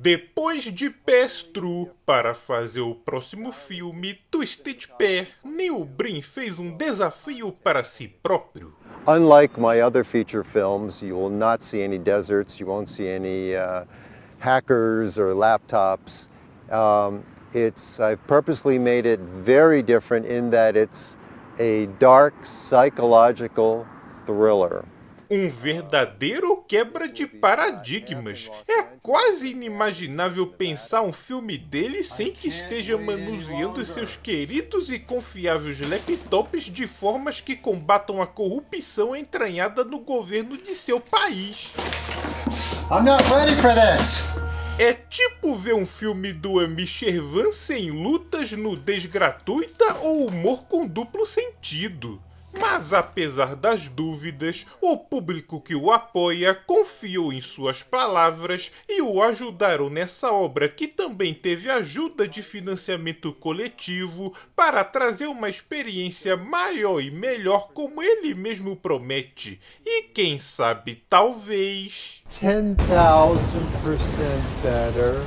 Depois de Pass Through, para fazer o próximo filme, Twisted Pair, Neil Breen fez um desafio para si próprio. Unlike my other feature films, you will not see any deserts, you won't see any hackers or laptops. I've purposely made it very different in that it's a dark psychological thriller. Um verdadeiro quebra de paradigmas. É quase inimaginável pensar um filme dele sem que esteja manuseando seus queridos e confiáveis laptops de formas que combatam a corrupção entranhada no governo de seu país. I'm not ready for this! É tipo ver um filme do Ami Shervan sem lutas, nudez gratuita ou humor com duplo sentido. Mas apesar das dúvidas, o público que o apoia confiou em suas palavras e o ajudaram nessa obra que também teve ajuda de financiamento coletivo para trazer uma experiência maior e melhor como ele mesmo promete. E quem sabe, talvez... 10,000% better.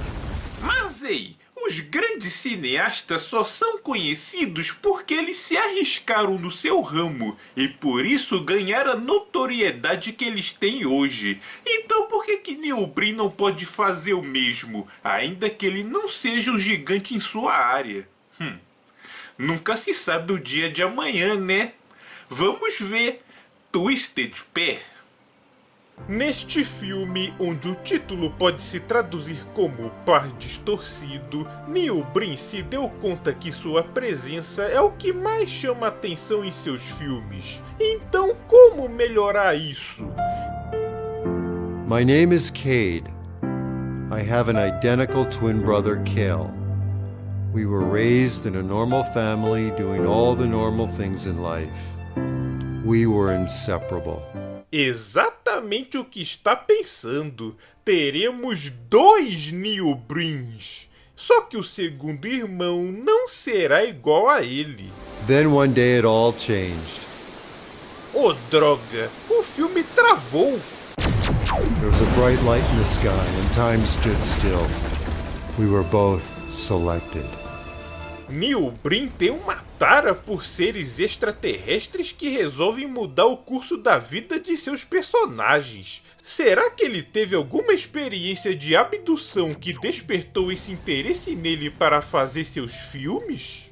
Mas ei, os grandes cineastas só são conhecidos porque eles se arriscaram no seu ramo e por isso ganharam a notoriedade que eles têm hoje. Então por que Neil Breen não pode fazer o mesmo, ainda que ele não seja um gigante em sua área? Nunca se sabe o dia de amanhã, né? Vamos ver Twisted Pair. Neste filme, onde o título pode se traduzir como Par Distorcido, Neil Breen se deu conta que sua presença é o que mais chama atenção em seus filmes. Então, como melhorar isso? My name is Cade. I have an identical twin brother, Cale. We were raised in a normal family doing all the normal things in life. We were inseparable. Exatamente o que está pensando. Teremos 2 Neil Breens. Só que o segundo irmão não será igual a ele. Then one day it all changed. Oh, droga! O filme travou. There was a bright light in the sky and time stood still. We were both selected. Neil Breen tem uma tara por seres extraterrestres que resolvem mudar o curso da vida de seus personagens. Será que ele teve alguma experiência de abdução que despertou esse interesse nele para fazer seus filmes?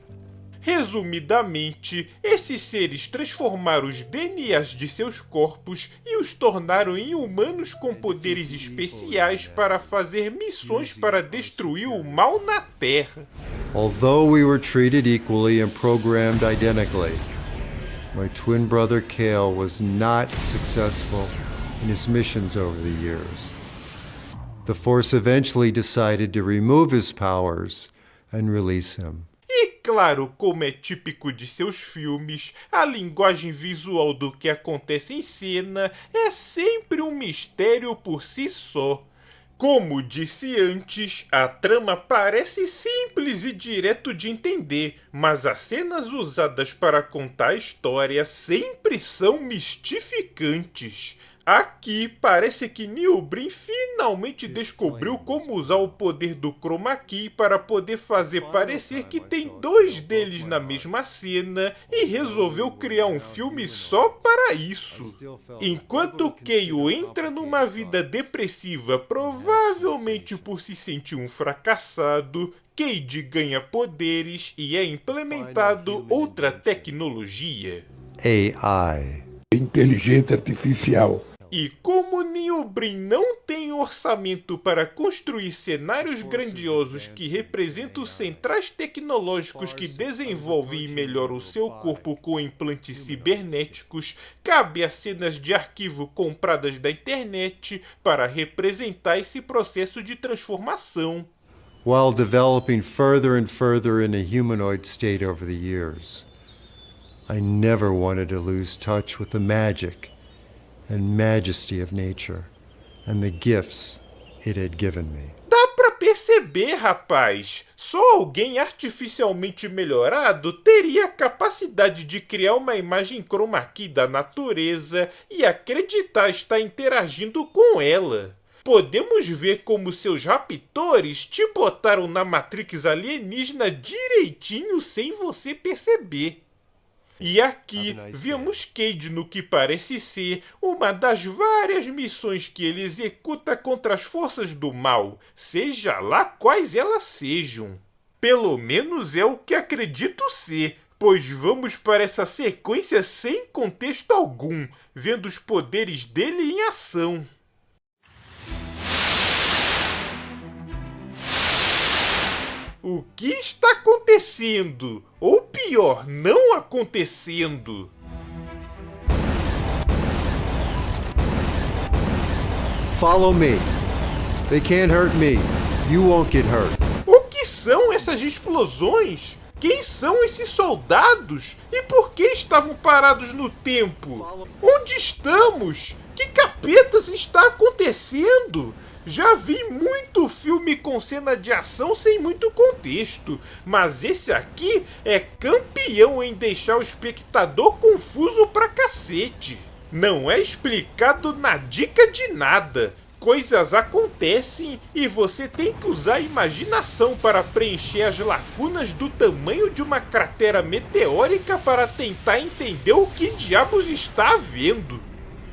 Resumidamente, esses seres transformaram os DNAs de seus corpos e os tornaram em humanos com poderes especiais para fazer missões para destruir o mal na Terra. Although we were treated equally and programmed identically, my twin brother Cale was not successful in his missions over the years. The Force eventually decided to remove his powers and release him. E claro, como é típico de seus filmes, a linguagem visual do que acontece em cena é sempre um mistério por si só. Como disse antes, a trama parece simples e direto de entender, mas as cenas usadas para contar a história sempre são mistificantes. Aqui parece que Neil Breen finalmente descobriu como usar o poder do chroma key para poder fazer parecer que tem 2 deles na mesma cena e resolveu criar um filme só para isso. Enquanto Cale entra numa vida depressiva, provavelmente por se sentir um fracassado, Cade ganha poderes e é implementado outra tecnologia. AI. Inteligência artificial. E como Neil Breen não tem orçamento para construir cenários grandiosos que representam centrais tecnológicos que desenvolvem e melhoram o seu corpo com implantes cibernéticos, cabe a cenas de arquivo compradas da internet para representar esse processo de transformação. While developing further and further in a humanoid state over the years, I never wanted to lose touch with the magic and majesty of nature and the gifts it had given me. Dá pra perceber, rapaz. Só alguém artificialmente melhorado teria a capacidade de criar uma imagem chroma key da natureza e acreditar estar interagindo com ela. podemos ver como seus raptores te botaram na Matrix alienígena direitinho sem você perceber. E aqui vemos Cade no que parece ser uma das várias missões que ele executa contra as forças do mal, seja lá quais elas sejam. Pelo menos é o que acredito ser, pois vamos para essa sequência sem contexto algum, vendo os poderes dele em ação. O que está acontecendo? Ou pior, não acontecendo? Follow me. They can't hurt me. You won't get hurt. O que são essas explosões? Quem são esses soldados? E por que estavam parados no tempo? Onde estamos? Que capetas está acontecendo? Já vi muito filme com cena de ação sem muito contexto, mas esse aqui é campeão em deixar o espectador confuso pra cacete. Não é explicado na dica de nada. Coisas acontecem e você tem que usar a imaginação para preencher as lacunas do tamanho de uma cratera meteórica para tentar entender o que diabos está havendo.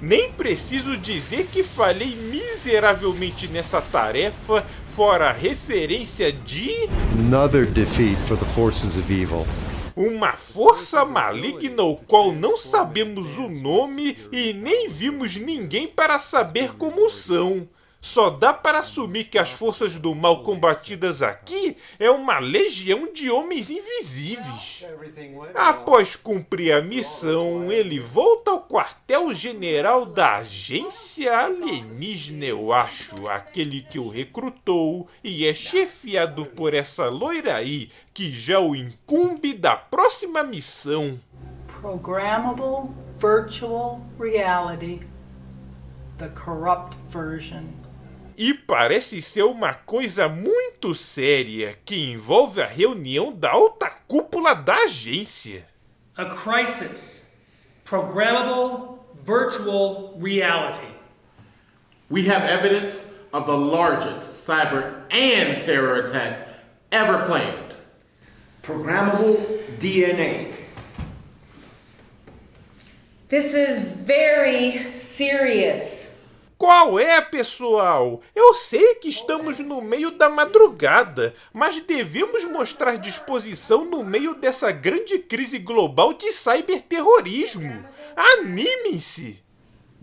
Nem preciso dizer que falhei miseravelmente nessa tarefa, fora a referência de... Another defeat for the forces of evil. Uma força maligna ao qual não sabemos o nome e nem vimos ninguém para saber como são. Só dá para assumir que as forças do mal combatidas aqui é uma legião de homens invisíveis. Após cumprir a missão, ele volta ao quartel-general da agência alienígena, eu acho, aquele que o recrutou, e é chefiado por essa loira aí, que já o incumbe da próxima missão. Programmable virtual reality, the corrupt version. E parece ser uma coisa muito séria, que envolve a reunião da alta cúpula da agência. A crisis. Programmable virtual reality. We have evidence of the largest cyber and terror attacks ever planned. Programmable DNA. This is very serious. Qual é, pessoal? Eu sei que estamos no meio da madrugada, mas devemos mostrar disposição no meio dessa grande crise global de cyberterrorismo. Animem-se!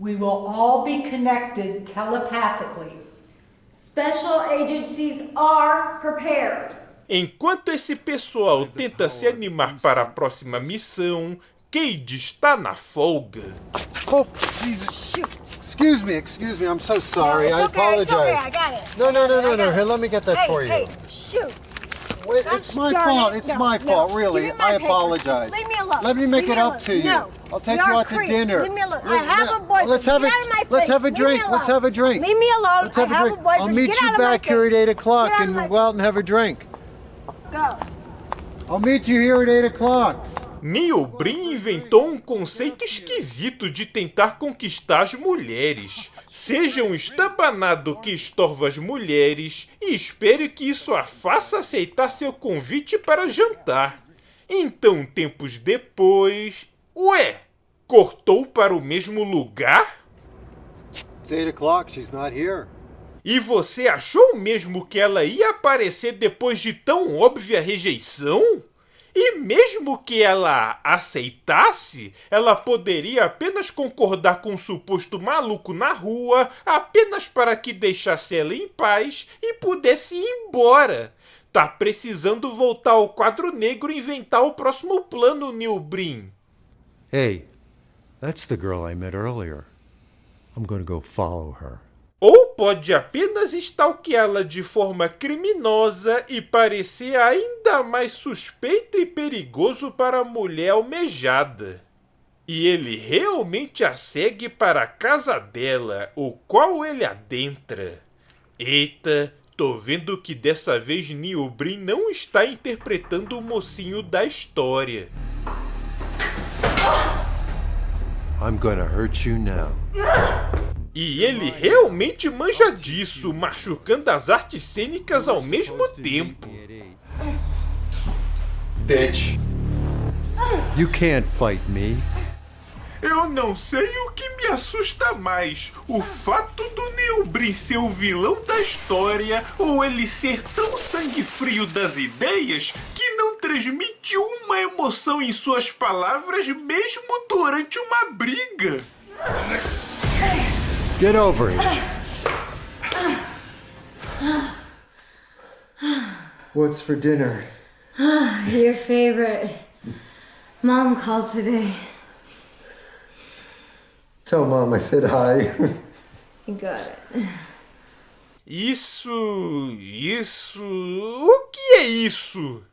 We will all be connected telepathically. Special agencies are prepared. Enquanto esse pessoal tenta se animar para a próxima missão, Cade está na folga. Oh, Jesus. Excuse me. I'm so sorry. No, I it's okay, apologize. it's okay, I got it. No. Here, let me get that for you. Hey, shoot. Wait, Gosh it's my darn fault. it. It's No, my no. fault, Give really. me my I papers. apologize. Just leave me alone. Let me make Leave it me up alone. to you. No. I'll take You're you out creep. to dinner. Leave me alone. I have a boyfriend. Let's have Get a out of my let's face. have a Leave me drink. alone. Let's have a drink. Leave me alone. Let's have I a have drink. a boyfriend. I'll meet Get you out of my back here at face. 8 o'clock Get out and of my we'll go out and have a drink. Go. I'll meet you here at 8 o'clock. Neil Breen inventou um conceito esquisito de tentar conquistar as mulheres. Seja um estabanado que estorva as mulheres e espere que isso a faça aceitar seu convite para jantar. Então, tempos depois... Ué, cortou para o mesmo lugar? It's 8 o'clock. She's not here. E você achou mesmo que ela ia aparecer depois de tão óbvia rejeição? E mesmo que ela aceitasse, ela poderia apenas concordar com o suposto maluco na rua, apenas para que deixasse ela em paz e pudesse ir embora. Tá precisando voltar ao quadro negro e inventar o próximo plano, Neil Breen. Hey, that's the girl I met earlier. I'm going to go follow her. Ou pode apenas stalkeá-la de forma criminosa e parecer ainda mais suspeito e perigoso para a mulher almejada. E ele realmente a segue para a casa dela, o qual ele adentra. Eita, tô vendo que dessa vez Neil Breen não está interpretando o mocinho da história. I'm going to hurt you now. E ele realmente manja disso, machucando as artes cênicas ao mesmo tempo. Bitch. You can't fight me. Eu não sei o que me assusta mais, o fato do Neil Breen ser o vilão da história ou ele ser tão sangue frio das ideias que não transmite uma emoção em suas palavras mesmo durante uma briga. Get over here. What's for dinner? Your favorite. Mom called today. Tell Mom I said hi. You got it. Isso... O que é isso?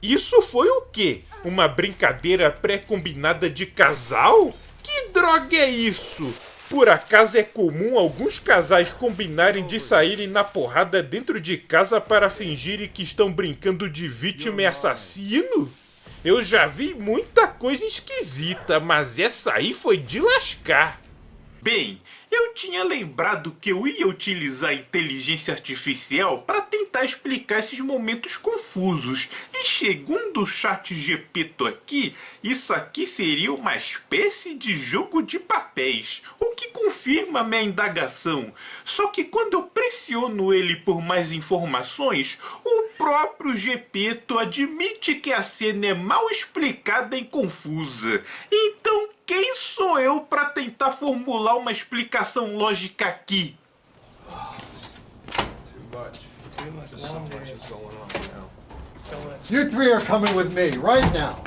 Isso foi o quê? Uma brincadeira pré-combinada de casal? Que droga é isso? Por acaso é comum alguns casais combinarem de saírem na porrada dentro de casa para fingirem que estão brincando de vítima e assassino? Eu já vi muita coisa esquisita, mas essa aí foi de lascar. Bem, eu tinha lembrado que eu ia utilizar a inteligência artificial para tentar explicar esses momentos confusos. E segundo o ChatGPT aqui, isso aqui seria uma espécie de jogo de papéis, o que confirma minha indagação. Só que quando eu pressiono ele por mais informações, o próprio Gepeto admite que a cena é mal explicada e confusa. Então, quem sou eu para tentar formular uma explicação lógica aqui? You three are coming with me right now.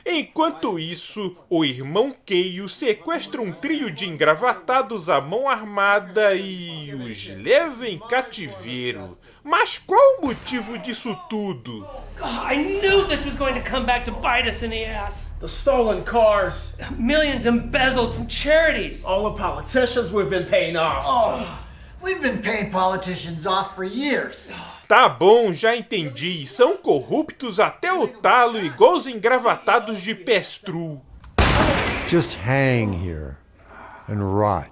Enquanto isso, o irmão Keio sequestra um trio de engravatados à mão armada e os leva em cativeiro. Mas qual o motivo disso tudo? I knew this was going to come back to bite us in the ass. The stolen cars, Millions embezzled from charities. all the politicians we've been paying off. We've been paying politicians off for years. Tá bom, já entendi. São corruptos até o talo, igual os engravatados de Pestru. Just hang here and rot,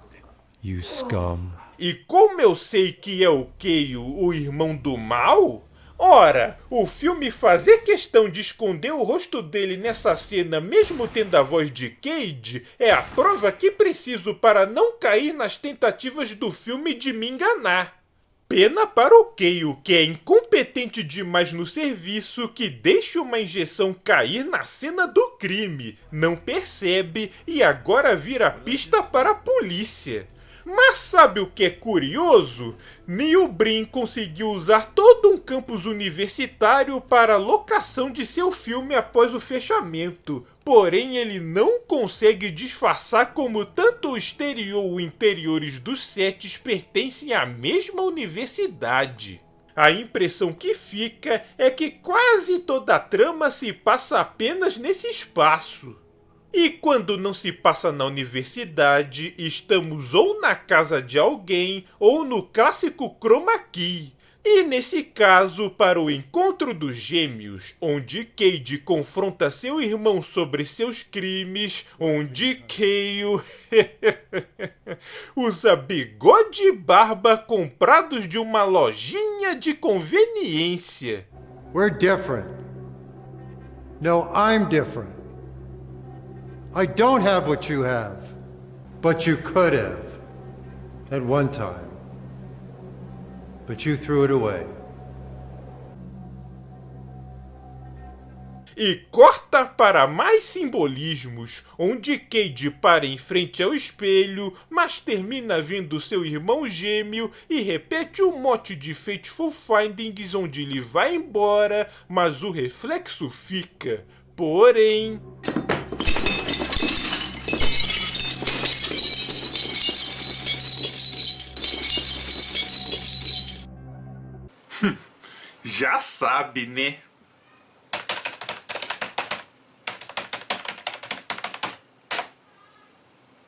you scum. E como eu sei que é o Keio, o irmão do mal? Ora, o filme fazer questão de esconder o rosto dele nessa cena, mesmo tendo a voz de Cage, é a prova que preciso para não cair nas tentativas do filme de me enganar. Pena para o Keio, que é incompetente demais no serviço, que deixa uma injeção cair na cena do crime, não percebe e agora vira pista para a polícia. Mas sabe o que é curioso? Neil Breen conseguiu usar todo um campus universitário para a locação de seu filme após o fechamento. Porém, ele não consegue disfarçar como tanto o exterior ou interiores dos sets pertencem à mesma universidade. A impressão que fica é que quase toda a trama se passa apenas nesse espaço. E quando não se passa na universidade, estamos ou na casa de alguém ou no clássico chroma key. E nesse caso, para o encontro dos gêmeos, onde Cade confronta seu irmão sobre seus crimes, onde Keio usa bigode e barba comprados de uma lojinha de conveniência. We're different. No, I'm different. I don't have what you have, but you could have at one time. But you threw it away. E corta para mais simbolismos, onde Cade para em frente ao espelho, mas termina vendo seu irmão gêmeo e repete o mote de Fateful Findings, onde ele vai embora, mas o reflexo fica. Porém... já sabe, né?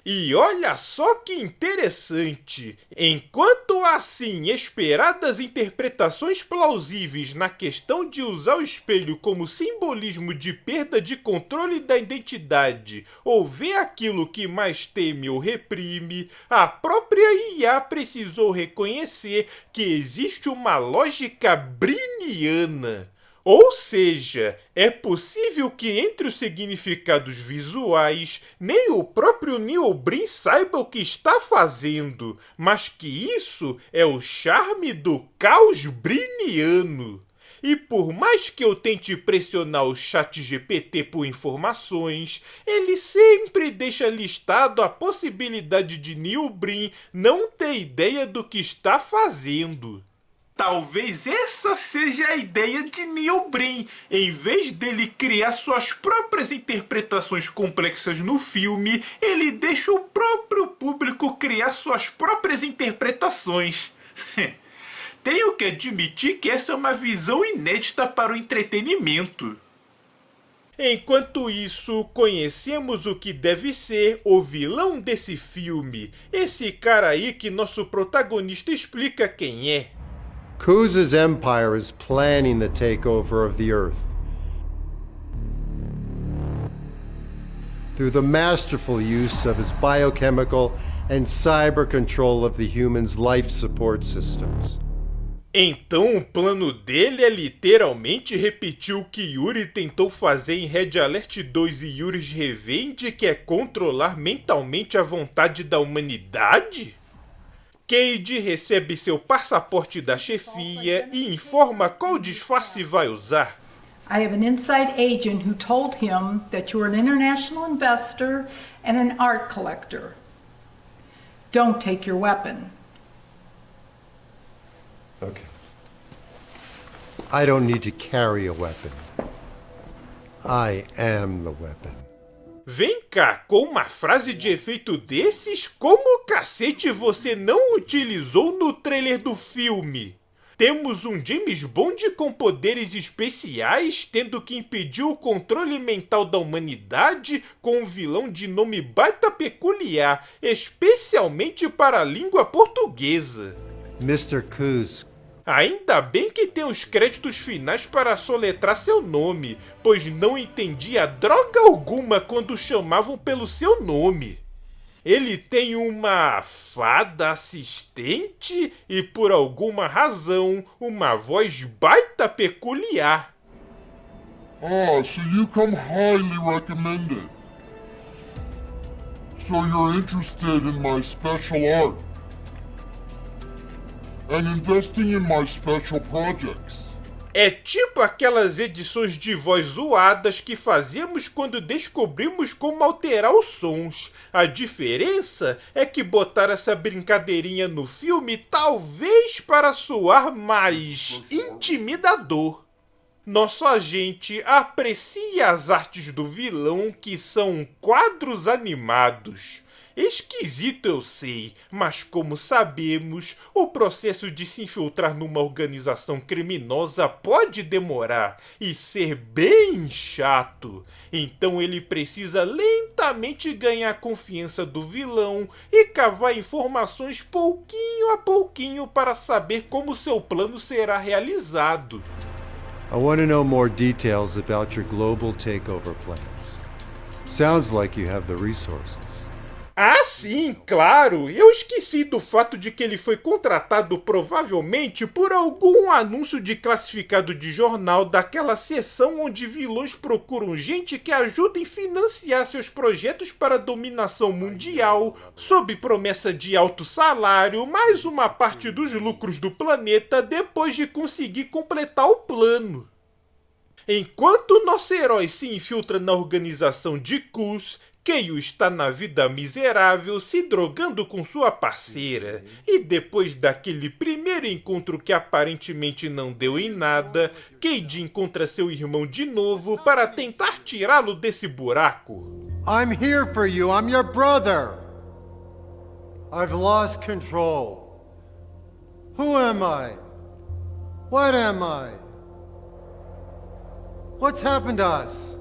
E olha só que interessante, enquanto assim esperadas interpretações plausíveis na questão de usar o espelho como simbolismo de perda de controle da identidade ou ver aquilo que mais teme ou reprime, a própria IA precisou reconhecer que existe uma lógica briniana. Ou seja, é possível que entre os significados visuais nem o próprio Neil Breen saiba o que está fazendo, mas que isso é o charme do caos briniano. E por mais que eu tente pressionar o ChatGPT por informações, ele sempre deixa listado a possibilidade de Neil Breen não ter ideia do que está fazendo. Talvez essa seja a ideia de Neil Breen. Em vez dele criar suas próprias interpretações complexas no filme, ele deixa o próprio público criar suas próprias interpretações. Tenho que admitir que essa é uma visão inédita para o entretenimento. Enquanto isso, conhecemos o que deve ser o vilão desse filme. Esse cara aí que nosso protagonista explica quem é. Kuz's empire is planning the takeover of the Earth. Through the masterful use of his biochemical and cyber control of the human's life support systems. Então o plano dele é literalmente repetir o que Yuri tentou fazer em Red Alert 2 e Yuri's Revenge, que é controlar mentalmente a vontade da humanidade? Cade recebe seu passaporte da chefia e informa qual disfarce vai usar. I have an inside agent who told him that you are an international investor and an art collector. Don't take your weapon. Okay. I don't need to carry a weapon. I am the weapon. Vem cá, com uma frase de efeito desses, como cacete você não utilizou no trailer do filme? Temos um James Bond com poderes especiais, tendo que impedir o controle mental da humanidade com um vilão de nome baita peculiar, especialmente para a língua portuguesa. Mr. Kuz. Ainda bem que tem os créditos finais para soletrar seu nome, pois não entendia droga alguma quando chamavam pelo seu nome. Ele tem uma fada assistente e, por alguma razão, uma voz baita peculiar. Ah, so you come highly recommended. So you're interested in my special art. And investing in my special projects. É tipo aquelas edições de voz zoadas que fazíamos quando descobrimos como alterar os sons. A diferença é que botaram essa brincadeirinha no filme talvez para soar mais intimidador. Nosso agente aprecia as artes do vilão, que são quadros animados. Esquisito, eu sei, mas como sabemos, o processo de se infiltrar numa organização criminosa pode demorar e ser bem chato. Então ele precisa lentamente ganhar a confiança do vilão e cavar informações pouquinho a pouquinho para saber como seu plano será realizado. I want to know more details about your global takeover plans. Sounds like you have the resources. Ah, sim, claro! Eu esqueci do fato de que ele foi contratado provavelmente por algum anúncio de classificado de jornal daquela seção onde vilões procuram gente que ajuda em financiar seus projetos para a dominação mundial, sob promessa de alto salário, mais uma parte dos lucros do planeta depois de conseguir completar o plano. Enquanto nosso herói se infiltra na organização de Kuz, Keio está na vida miserável, se drogando com sua parceira. E depois daquele primeiro encontro que aparentemente não deu em nada, Cade encontra seu irmão de novo para tentar tirá-lo desse buraco. I'm here for you. I'm your brother. I've lost control. Who am I? What am I? What's happened to us?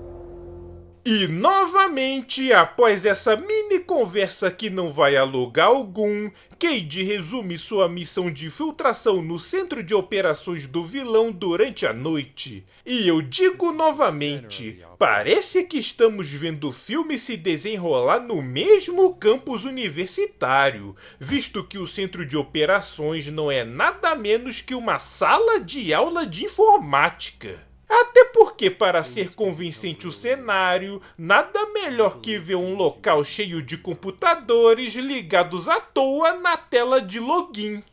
E novamente, após essa mini conversa que não vai a lugar algum, Cade resume sua missão de infiltração no centro de operações do vilão durante a noite. E eu digo novamente, parece que estamos vendo o filme se desenrolar no mesmo campus universitário, visto que o centro de operações não é nada menos que uma sala de aula de informática. Até porque, para ser convincente o cenário, nada melhor que ver um local cheio de computadores ligados à toa na tela de login.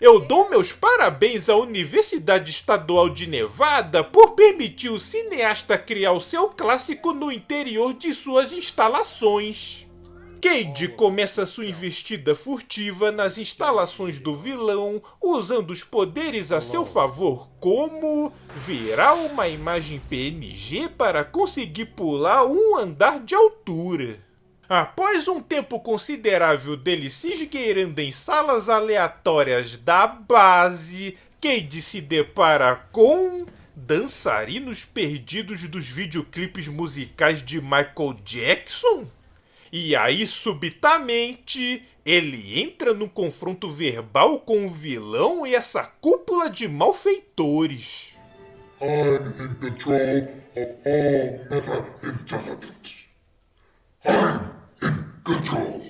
Eu dou meus parabéns à Universidade Estadual de Nevada por permitir o cineasta criar o seu clássico no interior de suas instalações. Cade começa sua investida furtiva nas instalações do vilão, usando os poderes a seu favor, como virar uma imagem PNG para conseguir pular um andar de altura. Após um tempo considerável dele se esgueirando em salas aleatórias da base, Cade se depara com dançarinos perdidos dos videoclipes musicais de Michael Jackson? E aí, subitamente, ele entra num confronto verbal com o vilão e essa cúpula de malfeitores. I'm in control of all meta-intelligence. I'm in control.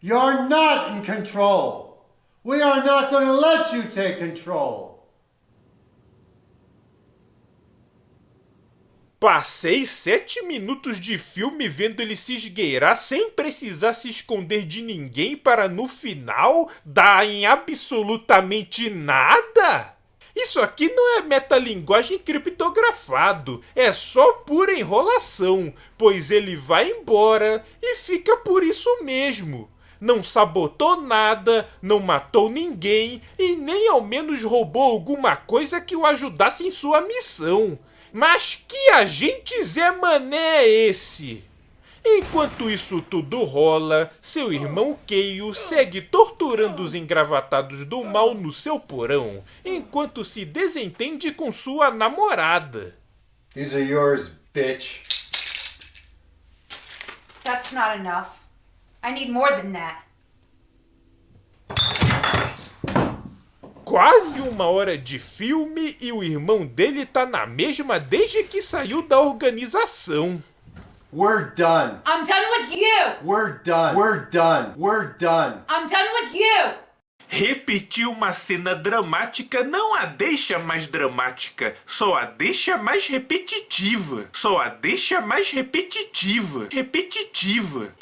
You're not in control. We are not going to let you take control. Passei 7 minutos de filme vendo ele se esgueirar sem precisar se esconder de ninguém para no final dar em absolutamente nada? Isso aqui não é metalinguagem criptografado, é só pura enrolação, pois ele vai embora e fica por isso mesmo. Não sabotou nada, não matou ninguém e nem ao menos roubou alguma coisa que o ajudasse em sua missão. Mas que agente Zé Mané é esse? Enquanto isso tudo rola, seu irmão Keio segue torturando os engravatados do mal no seu porão, enquanto se desentende com sua namorada. These are yours, bitch. That's not enough. I need more than that. Quase 1 hora de filme e o irmão dele tá na mesma desde que saiu da organização. We're done. I'm done with you. We're done. We're done. We're done. I'm done with you. Repetir uma cena dramática não a deixa mais dramática, só a deixa mais repetitiva. Só a deixa mais repetitiva. Repetitiva.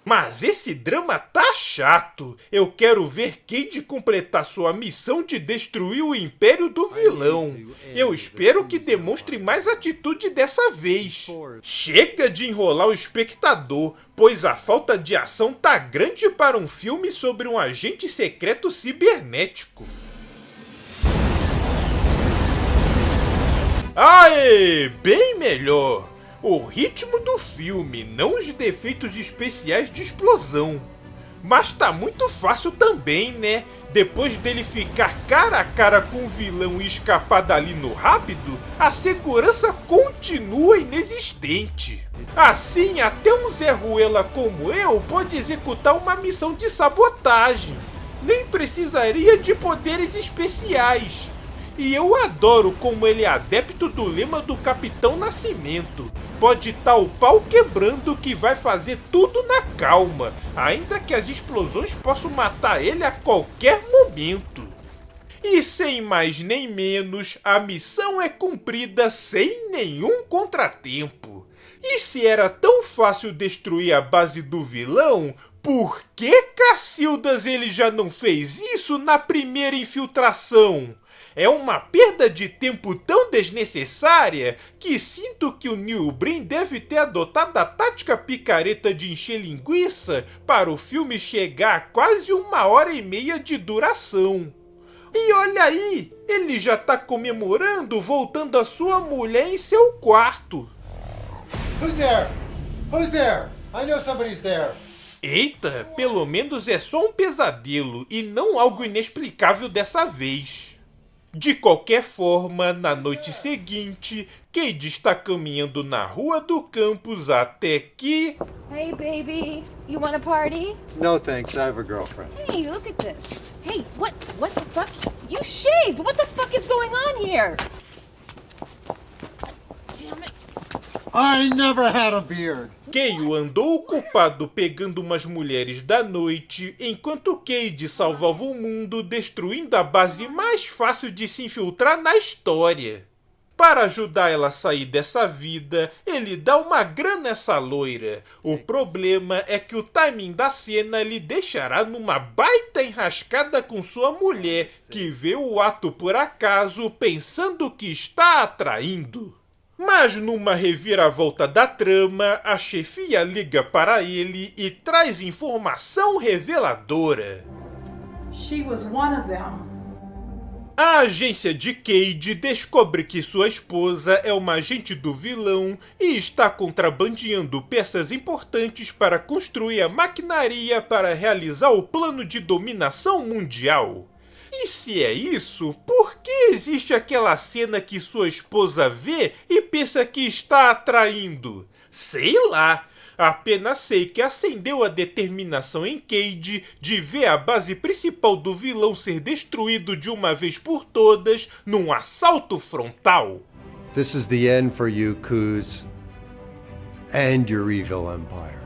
Mas esse drama tá chato. Eu quero ver Cade completar sua missão de destruir o império do vilão. Eu espero que demonstre mais atitude dessa vez. Chega de enrolar o espectador, pois a falta de ação tá grande para um filme sobre um agente secreto cibernético. Aê, bem melhor. O ritmo do filme, não os defeitos especiais de explosão. Mas tá muito fácil também, né? Depois dele ficar cara a cara com o vilão e escapar dali no rápido, a segurança continua inexistente. Assim, até um Zé Ruela como eu pode executar uma missão de sabotagem. Nem precisaria de poderes especiais. E eu adoro como ele é adepto do lema do Capitão Nascimento. Pode estar o pau quebrando que vai fazer tudo na calma, ainda que as explosões possam matar ele a qualquer momento. E sem mais nem menos, a missão é cumprida sem nenhum contratempo. E se era tão fácil destruir a base do vilão, por que Cacildas ele já não fez isso na primeira infiltração? É uma perda de tempo tão desnecessária que sinto que o Neil Breen deve ter adotado a tática picareta de encher linguiça para o filme chegar a quase 1h30 de duração. E olha aí, ele já tá comemorando voltando a sua mulher em seu quarto. Who's there? Who's there? I know somebody's there. Eita, pelo menos é só um pesadelo e não algo inexplicável dessa vez. De qualquer forma, na noite seguinte, Cade está caminhando na rua do campus até que... Hey, baby. You want a party? No thanks, I have a girlfriend. Hey, look at this. Hey, what the fuck? You shaved. What the fuck is going on here? Damn it. I never had a beard. Keio andou ocupado pegando umas mulheres da noite, enquanto Cade salvava o mundo destruindo a base mais fácil de se infiltrar na história. Para ajudar ela a sair dessa vida, ele dá uma grana a essa loira. O problema é que o timing da cena lhe deixará numa baita enrascada com sua mulher, que vê o ato por acaso pensando que está atraindo. Mas numa reviravolta da trama, a chefia liga para ele e traz informação reveladora. She was one of them. A agência de Cade descobre que sua esposa é uma agente do vilão e está contrabandeando peças importantes para construir a maquinaria para realizar o plano de dominação mundial. E se é isso, por que existe aquela cena que sua esposa vê e pensa que está atraindo? Sei lá. Apenas sei que acendeu a determinação em Cade de ver a base principal do vilão ser destruído de uma vez por todas num assalto frontal. This is the end for you, Kuz, and your evil empire.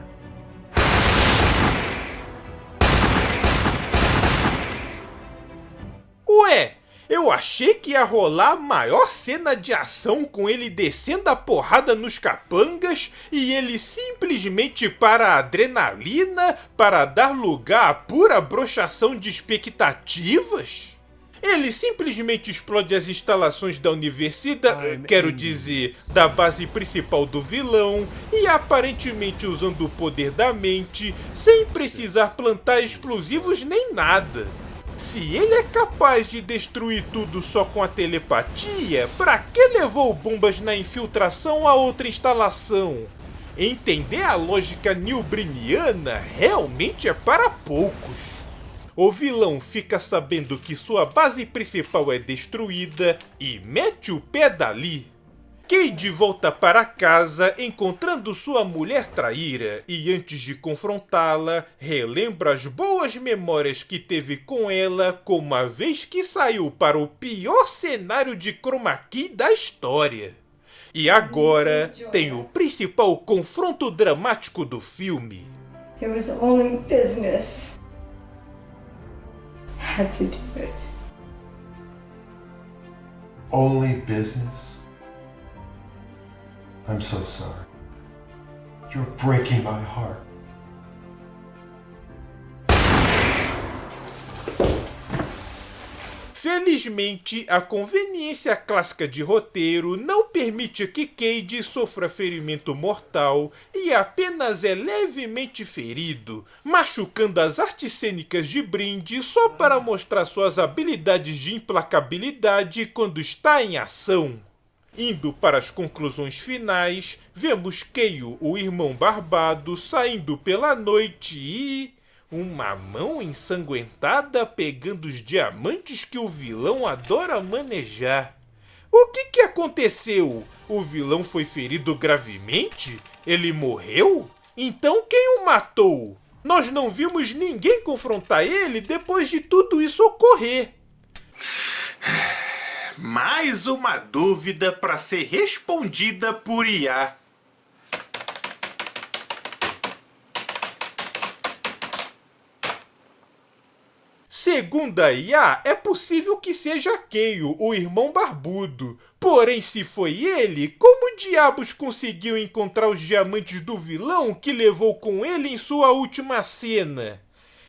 Ué, eu achei que ia rolar a maior cena de ação com ele descendo a porrada nos capangas e ele simplesmente para a adrenalina para dar lugar à pura broxação de expectativas? Ele simplesmente explode as instalações da universidade, quero dizer, da base principal do vilão, e aparentemente usando o poder da mente, sem precisar plantar explosivos nem nada. Se ele é capaz de destruir tudo só com a telepatia, pra que levou bombas na infiltração a outra instalação? Entender a lógica newbriniana realmente é para poucos. O vilão fica sabendo que sua base principal é destruída e mete o pé dali. Cade volta para casa encontrando sua mulher traíra e antes de confrontá-la, relembra as boas memórias que teve com ela como a vez que saiu para o pior cenário de chroma key da história. E agora tem o principal confronto dramático do filme. It was only business. Had to do it. Only business? I'm so sorry. You're breaking my heart. Felizmente, a conveniência clássica de roteiro não permite que Cade sofra ferimento mortal e apenas é levemente ferido, machucando as artes cênicas de Brinde só para mostrar suas habilidades de implacabilidade quando está em ação. Indo para as conclusões finais, vemos Keio, o irmão barbado, saindo pela noite e... uma mão ensanguentada pegando os diamantes que o vilão adora manejar. O que aconteceu? O vilão foi ferido gravemente? Ele morreu? Então quem o matou? Nós não vimos ninguém confrontar ele depois de tudo isso ocorrer. Mais uma dúvida para ser respondida por IA. Segundo a IA, é possível que seja Keio, o irmão barbudo. Porém, se foi ele, como diabos conseguiu encontrar os diamantes do vilão que levou com ele em sua última cena?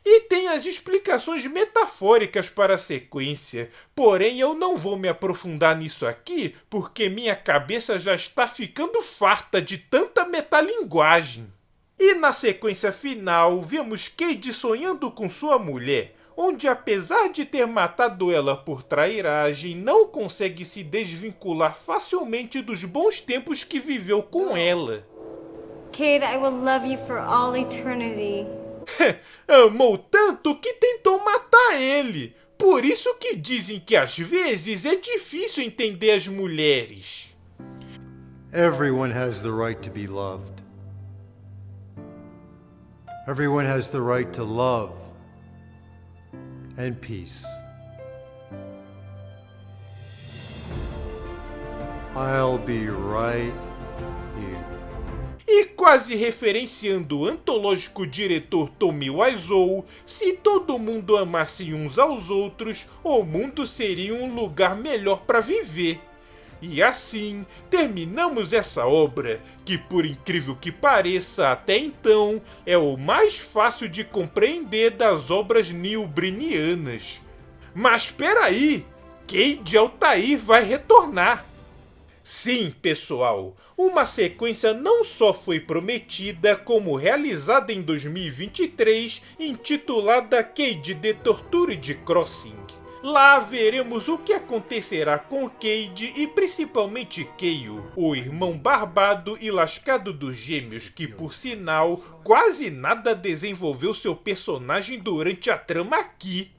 E tem as explicações metafóricas para a sequência, porém eu não vou me aprofundar nisso aqui, porque minha cabeça já está ficando farta de tanta metalinguagem. E na sequência final, vemos Cade sonhando com sua mulher, onde apesar de ter matado ela por trairagem, não consegue se desvincular facilmente dos bons tempos que viveu com ela. Cade, I will love you for all eternity. Amou tanto que tentou matar ele. Por isso que dizem que às vezes é difícil entender as mulheres. Everyone has the right to be loved. Everyone has the right to love and peace. I'll be right here. E quase referenciando o antológico diretor Tommy Wiseau, se todo mundo amasse uns aos outros, o mundo seria um lugar melhor para viver. E assim, terminamos essa obra, que por incrível que pareça até então, é o mais fácil de compreender das obras neo-brinianas. Mas espera aí, Cade Altair vai retornar. Sim, pessoal, uma sequência não só foi prometida, como realizada em 2023, intitulada Cade The Tortured Crossing. Lá veremos o que acontecerá com Cade e principalmente Kayo, o irmão barbado e lascado dos gêmeos que, por sinal, quase nada desenvolveu seu personagem durante a trama aqui.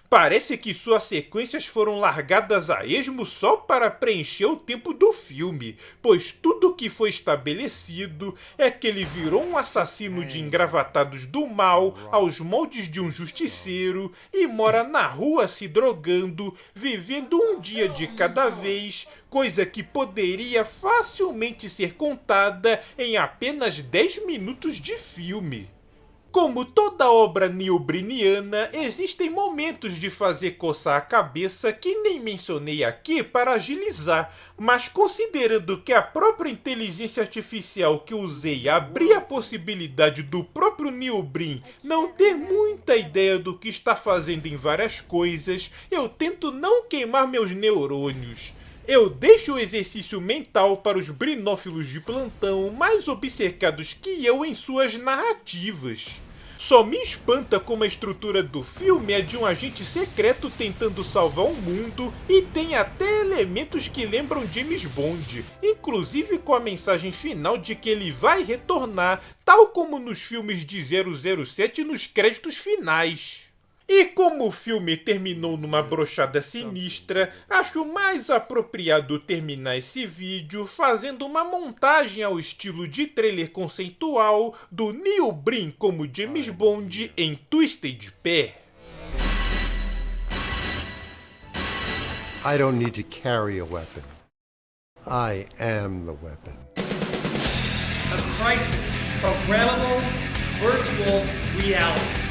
Parece que suas sequências foram largadas a esmo só para preencher o tempo do filme, pois tudo o que foi estabelecido é que ele virou um assassino de engravatados do mal aos moldes de um justiceiro e mora na rua se drogando, vivendo um dia de cada vez, coisa que poderia facilmente ser contada em apenas 10 minutos de filme. Como toda obra neo-briniana, existem momentos de fazer coçar a cabeça que nem mencionei aqui para agilizar, mas considerando que a própria inteligência artificial que usei abria a possibilidade do próprio Neo-Brin não ter muita ideia do que está fazendo em várias coisas, eu tento não queimar meus neurônios. Eu deixo o exercício mental para os brinófilos de plantão mais obcecados que eu em suas narrativas. Só me espanta como a estrutura do filme é de um agente secreto tentando salvar o mundo e tem até elementos que lembram James Bond, inclusive com a mensagem final de que ele vai retornar, tal como nos filmes de 007 nos créditos finais. E como o filme terminou numa brochada sinistra, acho mais apropriado terminar esse vídeo fazendo uma montagem ao estilo de trailer conceitual do Neo-Brin como James Bond em Twisted Pair. I don't need to carry a weapon. I am the weapon. A crisis. Programmable virtual reality.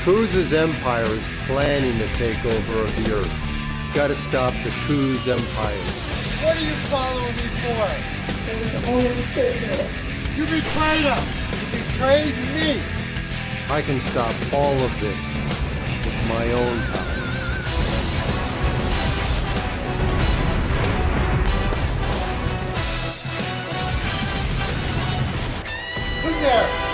Kuz's empire is planning the takeover of the Earth. Gotta stop the Kuz empires. What are you following me for? It was only business. You betrayed us! You betrayed me! I can stop all of this with my own power. Who's there?